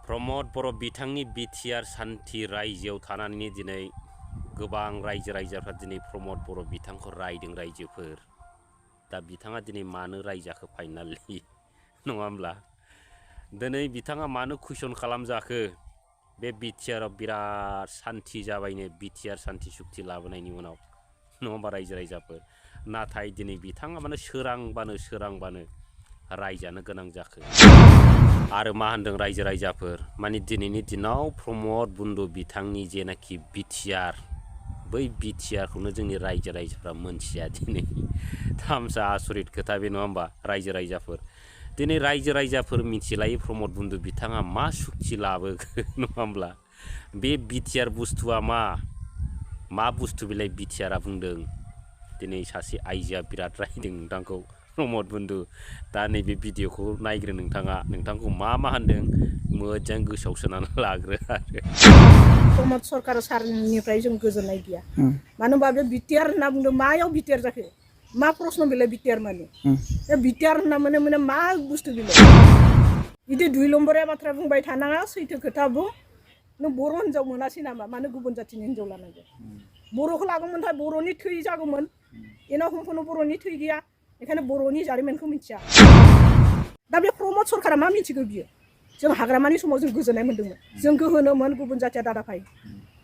प्रमद बर' बिथांनि BTR सान्थि रायजोआव थानानै दिनै गोबां रायजो राजाफ्रा दिनै प्रमद बर' बिथांखौ रायदों रायजोफोर। दा बिथाङा दिनै मानो रायजाखो फाइनालि नङा होमब्ला? दिनै बिथाङा मानो कुइसन खालामजाखो? बे BTR आव बिराद सान्थि जाबायनो BTR सान्थि सुक्ति लाबोनायनि उनाव नङा होमबा रायजो राजाफोर। नाथाय दिनै बिथाङा माने सोरांबानो रायजानो गोनां जाखो। आरो मा होनदों रायजो राजाफोर माने दिनैनि दिनाव प्रमद बन्धु बिथांनि जेनाखि BTR बै BTR खौनो जोंनि रायजो राजाफ्रा मोनथिया दिनै। थामसा आसरित खोथा बे नङा होमबा रायजो राजाफोर। दिनै रायजो राजाफोर मिथिलायै प्रमद बन्धु बिथाङा मा सुक्ति लाबोखो नङा होमब्ला? बे BTR बुस्थुआ मा बुस्थु बेलाय BTR आ बुंदों। दिनै सासे आइजोआ बिराद रायदों नोंथांखौ प्रमद बन्धु। दा नैबे भिडिअखौ नायग्रो नोंथांखौ मा होनदों मोजां गोसोआव सोनानै लाग्रो आरो। प्रमद सरकार सारनिफ्राय जों गोजोननाय गैया। मानो होनबा बे BTR होनना बुंदों मायाव BTR जाखो? मा प्रश्न बेलाय BTR माने? बे BTR होनना माने मा बुस्थु बेलाय? बिदि दुइ नम्बरिया बाथ्रा बुंबाय थानाङा, सैथो खोथा बुं। नों बर' हिनजाव मोनासै नामा? मानो गुबुन जाथिनि हिनजाव लानांगौ? बर'खौ लागौमोनथाय बर'नि थै जागौमोन। एनाव हमखौनो बर'नि थै गैया। बेखायनो बर'नि जारिमिनखौ मिथिया। दा बे प्रमद सरकारा मा मिथिगौ बियो? जों हाग्रामानि समाव जों गोजोननाय मोन्दोंमोन। जोंखौ होनोमोन गुबुन जाथिया दादाफाय।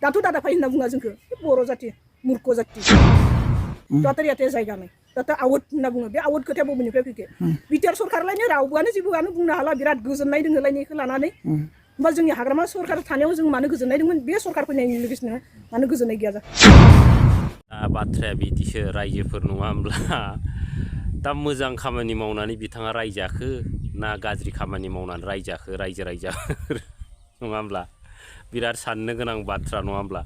दाथ' दादाफाय होनना बुङा जोंखौ। बर' जाथि, मुर्ख जाथि। दाथ' याते जायगा नाय। दाथ' आवट होनना बुङो। बे आवट खोथाया बबेनिफ्राय फैखो? BTR सरकारलायनो रावबोआनो जेबोआनो बुंनो हाला। बिराद गोजोननाय दोङोलायनो इखौ लानानै। होमबा जोंनि हाग्रामा सरकार थानायाव जों मानो गोजोननाय दंमोन? बे सरकार फैनायनि लोगोसेनो मानो गोजोननाय गैया जाखो? बाथ्राया बिदिसो रायजोफोर नङा होमब्ला? दा मोजां खामानि मावनानै बिथाङा रायजाखो ना गाज्रि खामानि मावनानै रायजाखो रायजो राजाफोर नङा होमब्ला? बिराद साननो गोनां बाथ्रा नङा होमब्ला?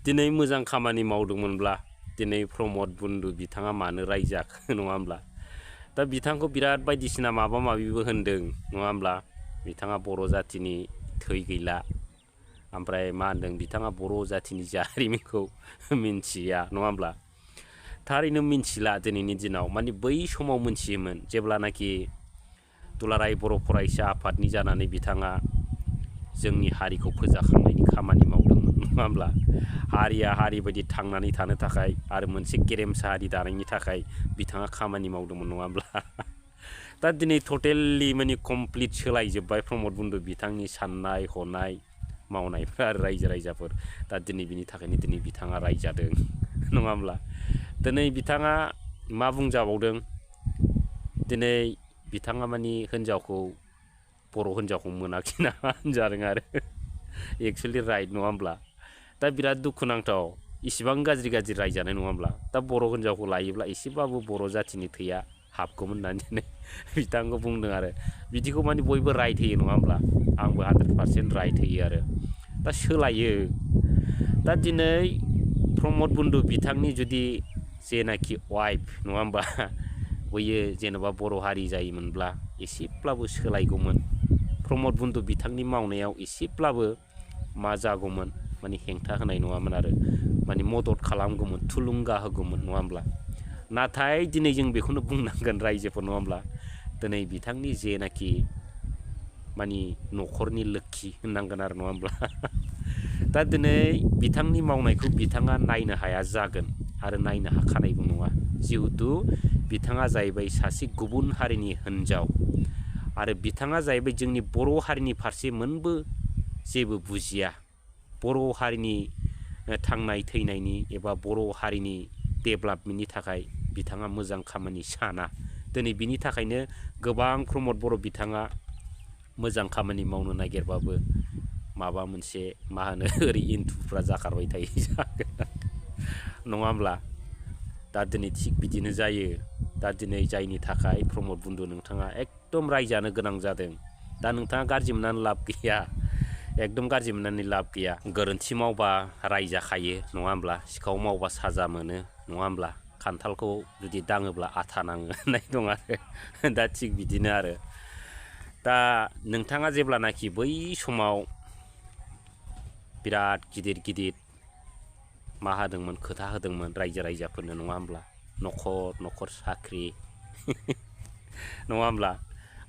दिनै मोजां खामानि मावदोंमोनब्ला दिनै प्रमद बन्धु बिथाङा मानो रायजाखो नङा होमब्ला? दा बिथांखौ बिराद बायदिसिना माबा माबिबो होनदों नङा होमब्ला? बिथाङा बर' जाथिनि थै गैला। ओमफ्राय मा होनदों बिथाङा बर' जाथिनि जारिमिनखौ मिन्थिया नङा होमब्ला? थारैनो मिन्थिला दिनैनि दिनाव। माने बै समाव मिन्थियोमोन जेब्लानाखि दुलाराय बर' फरायसा आफादनि जानानै बिथाङा जोंनि हारिखौ फोजाखांनायनि खामानि मावदोंमोन नङा होमब्ला? हारिया हारि बायदि थांनानै थानो थाखाय आरो मोनसे गेरेमसा हारि दानायनि थाखाय बिथाङा खामानि मावदोंमोन नङा होमब्ला? दा दिनै टटेलि माने कमप्लिट सोलायजोब्बाय प्रमद बन्धु बिथांनि साननाय हनाय मावनायफ्रा आरो रायजो राजाफोर। दा दिनै बिनि थाखायनो दिनै बिथाङा रायजादों नङा होमब्ला? दिनै बिथाङा मा बुंजाबावदों? दिनै बिथाङा माने बर' हिनजावखौ मोनाखै नामा होनजादों आरो। एक्सुवेलि राइट नङा होमब्ला? दा बिराद दुखुनांथाव इसिबां गाज्रि रायजानाय नङा होमब्ला? दा बर' हिनजावखौ लायोब्ला एसेबाबो बर' जाथिनि थैया हाबगौमोन होननानै दिनै बिथांखौ बुंदों आरो। बिदिखौ माने बयबो राइट होयो नङा होमब्ला? आंबो 100% राइट होयो आरो। दा सोलायो। दा दिनै प्रमद बन्धु बिथांनि जुदि जेनाखि वाइफ नङा होमबा? बैयो जेनेबा बर' हारि जायोमोनब्ला एसेब्लाबो सोलायगौमोन। प्रमद बन्धु बिथांनि मावनायाव एसेब्लाबो मा जागौमोन माने हेंथा होनाय नङामोन आरो। माने मदद खालामगौमोन, थुलुंगा होगौमोन नङा होमब्ला? नाथाय दिनै जों बेखौनो बुंनांगोन रायजोफोर नङा होमब्ला? दिनै बिथांनि जेनाखि माने न'खरनि लोक्षि होननांगोन आरो नङा होमब्ला? दा दिनै बिथांनि मावनायखौ बिथाङा नायनो हाया जागोन आरो नायनो हाखानायबो नङा। जिहेथु बिथाङा जाहैबाय सासे गुबुन हारिनि हिनजाव आरो बिथाङा जाहैबाय जोंनि बर' हारिनि फारसे मोनबो जेबो बुजिया। बर' हारिनि थांनाय थैनायनि एबा बर' हारिनि डेभेलपमेन्टनि थाखाय बिथाङा मोजां खामानि साना। दिनै बिनि थाखायनो गोबां प्रमद बर' बिथाङा मोजां खामानि मावनो नागिरबाबो माबा मोनसे मा होनो ओरै इन्थुफ्रा जाखारबाय थायो नङा होमब्ला? दा दिनै थिग बिदिनो जायो। दा दिनै जायनि थाखाय प्रमद बन्धु नोंथाङा एकदम रायजानो गोनां जादों। दा नोंथाङा गाज्रि मोननानै लाब गैया। एकदम गाज्रि मोननानै लाब गैया। गोरोन्थि मावबा रायजाखायो नङा होमब्ला? सिखाव मावबा साजा मोनो नङा होमब्ला? खान्थालखौ जुदि दाङोब्ला आथा नाङो होननाय दं आरो। दा थिग बिदिनो आरो। दा नोंथाङा जेब्लानाखि बै समाव बिराद गिदिर मा होदोंमोन खोथा होदोंमोन रायजो राजाफोरनो नङा होमब्ला? न'खर साख्रि नङा होमब्ला?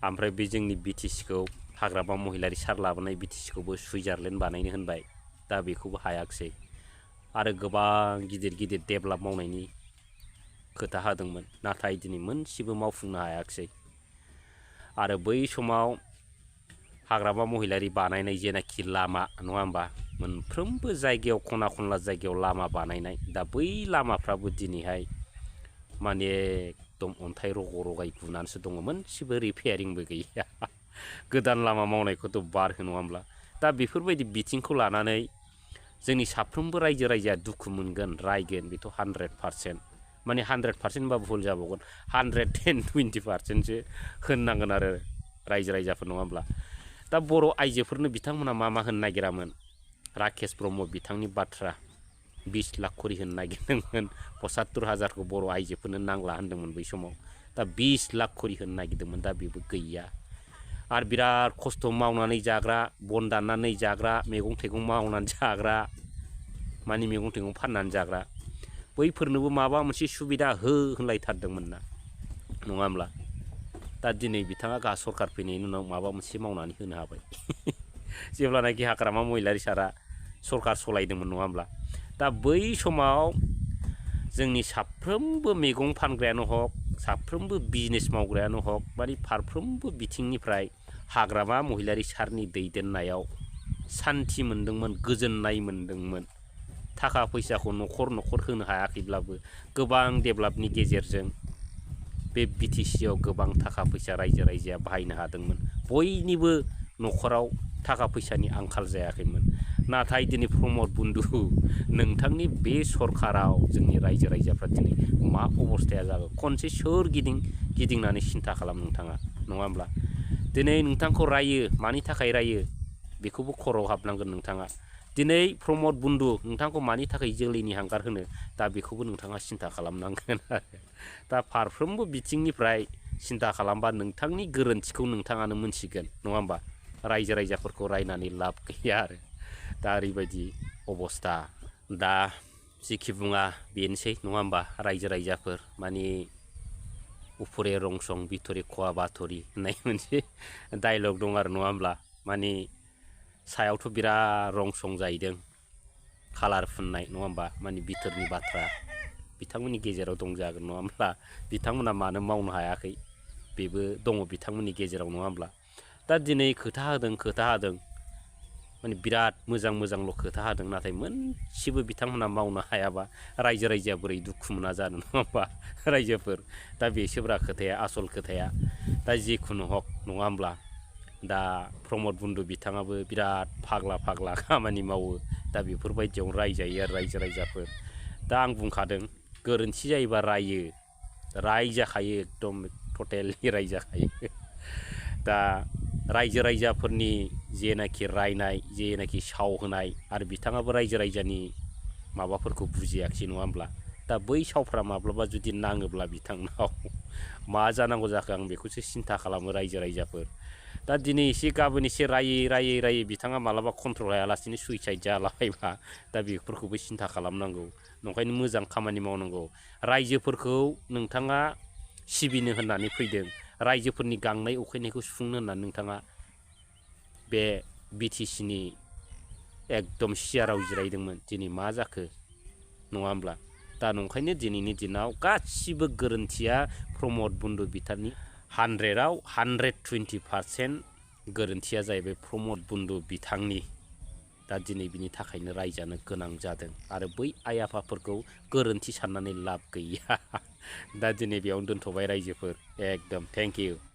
ओमफ्राय बे जोंनि BTC खौ हाग्रामा महिलारि सार लाबोनाय बिटिसिखौबो सुइजारलेण्ड बानायनो होनबाय दा बेखौबो हायाखिसै आरो गोबां गिदिर गिदिर डेभेलप मावनायनि खोथा होदोंमोन नाथाय दिनै मोनसेबो मावफुंनो हायाखिसै आरो बै समाव हाग्रामा महिलारि बानायनाय जेनाखि लामा नङा होमबा मोनफ्रोमबो जायगायाव खना खनला जायगायाव लामा बानायनाय दा बै लामाफ्राबो दिनैहाय माने एकदम अन्थाइ रग' रगाय गुनानैसो दङ मोनसेबो रिपेयारिंबो गैया गोदान लामा मावनायखौथ' बारहो नङा होमब्ला दा बेफोरबायदि बिथिंखौ लानानै जोंनि साफ्रोमबो रायजो राजाया दुखु मोनगोन रायगोन बेथ' 100% माने 100% बा भुल जाबावगोन 120% होननांगोन आरो रायजो राजाफोर नङा होमब्ला दा बर' आइजोफोरनो बिथांमोना मा होननो नागिरामोन राकेश ब्रह्म बिथांनि बाथ्रा 20 लाख खरि होनो नागिरदोंमोन 75,000खौ बर' आइजोफोरनो नांला होनदोंमोन बै समाव दा 20 लाख खरि होनो नागिरदोंमोन दा बेबो गैया आरो बिराद खस्थ' मावनानै जाग्रा बन दाननानै जाग्रा मैगं थाइगं मावनानै जाग्रा माने मैगं थाइगं फाननानै जाग्रा बैफोरनोबो माबा मोनसे सुबिदा हो होनलायथारदोंमोन ना नङा होमब्ला दा दिनै बिथाङा गा सरखार फैनायनि उनाव माबा मोनसे मावनानै होनो हाबाय जेब्लानाखि हाग्रामा महिलारि सारा सरखार सलायदोंमोन नङा होमब्ला दा बै समाव जोंनि साफ्रोमबो मैगं फानग्रायानो हक साफ्रोमबो बिजनेस मावग्रायानो हक माने फारफ्रोमबो बिथिंनिफ्राय हाग्रामा महिलारि सारनि दैदेननायाव सान्थि मोनदोंमोन गोजोननाय मोनदोंमोन थाखा फैसाखौ न'खर न'खर होनो हायाखैब्लाबो गोबां डेभेलपनि गेजेरजों बे बिटिसिआव गोबां थाखा फैसा रायजो राजाया बाहायनो हादोंमोन बयनिबो न'खराव थाखा फैसानि आंखाल जायाखैमोन नाथाय दिनै प्रमद बन्धु नोंथांनि बे सरखाराव जोंनि रायजो राजाफ्रा दिनै मा अबस्थाया जागोन खनसे सोरगिदिं गिदिंनानै सिन्था खालाम नोंथाङा नङा होमब्ला दिनै नोंथांखौ रायो मानि थाखाय रायो बेखौबो खर'आव हाबनांगोन नोंथाङा दिनै प्रमद बन्धु नोंथांखौ मानि थाखाय जोलैनि हांगार होनो दा बेखौबो नोंथाङा सिन्था खालामनांगोन दा फारफ्रोमबो बिथिंनिफ्राय सिन्था खालामबा नोंथांनि गोरोन्थिखौ नोंथाङानो मोनसिगोन नङा होमबा रायजो राजाफोरखौ रायनानै लाब गैया आरो दा ओरैबायदि अबस्था दा जिखि बुङा बेनोसै नङा होमबा रायजो राजाफोर माने उफुरे रंसं बिथरे खवा बाथरि होननाय मोनसे डायलग दं आरो नङा होमब्ला माने सायावथ' बिराद रंसं जाहैदों कालार फुननाय नङा होमबा माने बिथोरनि बाथ्रा बिथांमोननि गेजेराव दं जागोन नङा होमब्ला बिथांमोना मानो मावनो हायाखै बेबो दङ बिथांमोननि गेजेराव नङा होमब्ला दा दिनै खोथा होदों माने बिराद मोजांल' खोथा होदों नाथाय मोनसेबो बिथांमोना मावनो हायाबा रायजो राजाया बोरै दुखु मोना जानो नङा होमबा रायजोफोर दा बेसोब्रा खोथाया आसल खोथाया दा जिखुनु हक नङा होमब्ला दा प्रमद बन्धु बिथाङाबो बिराद फाग्ला खामानि मावो दा बेफोरबायदियाव रायजायो आरो रायजो राजाफोर दा आं बुंखादों गोरोन्थि जायोबा रायजाखायो एकदम टटेलि रायजाखायो दा रायजो राजाफोरनि जेनाखि रायनाय जेनाखि साव होनाय आरो बिथाङाबो रायजो राजानि माबाफोरखौ बुजियाखिसै नङा होमब्ला दा बै सावफ्रा माब्लाबा जुदि नाङोब्ला बिथांनाव मा जानांगौ जाखो आं बेखौसो सिन्था खालामो रायजो राजाफोर दा दिनै एसे गाबोन एसे रायै बिथाङा मालाबा कन्ट्रल हायालासिनो सुइसाइड जालाबायबा दा बेफोरखौबो सिन्था खालामनांगौ नंखायनो मोजां खामानि मावनांगौ रायजोफोरखौ नोंथाङा सिबिनो होननानै फैदों रायजोफोरनि गांनाय उखैनायखौ सुफुंनो होननानै नोंथाङा बे बिटिसिनि एकदम सियाराव जिरायदोंमोन दिनै मा जाखो नङा होमब्ला दा नंखायनो दिनैनि दिनाव गासिबो गोरोन्थिया प्रमद बन्धु बिथांनि 100आव 120% गोरोन्थिया जाहैबाय प्रमद बन्धु बिथांनि दा दिनै बिनि थाखायनो रायजानो गोनां जादों आरो बै आइ आफाफोरखौ गोरोन्थि साननानै लाब गैया दा दिनै बेयावनो दोनथ'बाय रायजोफोर एकदम थेंक इउ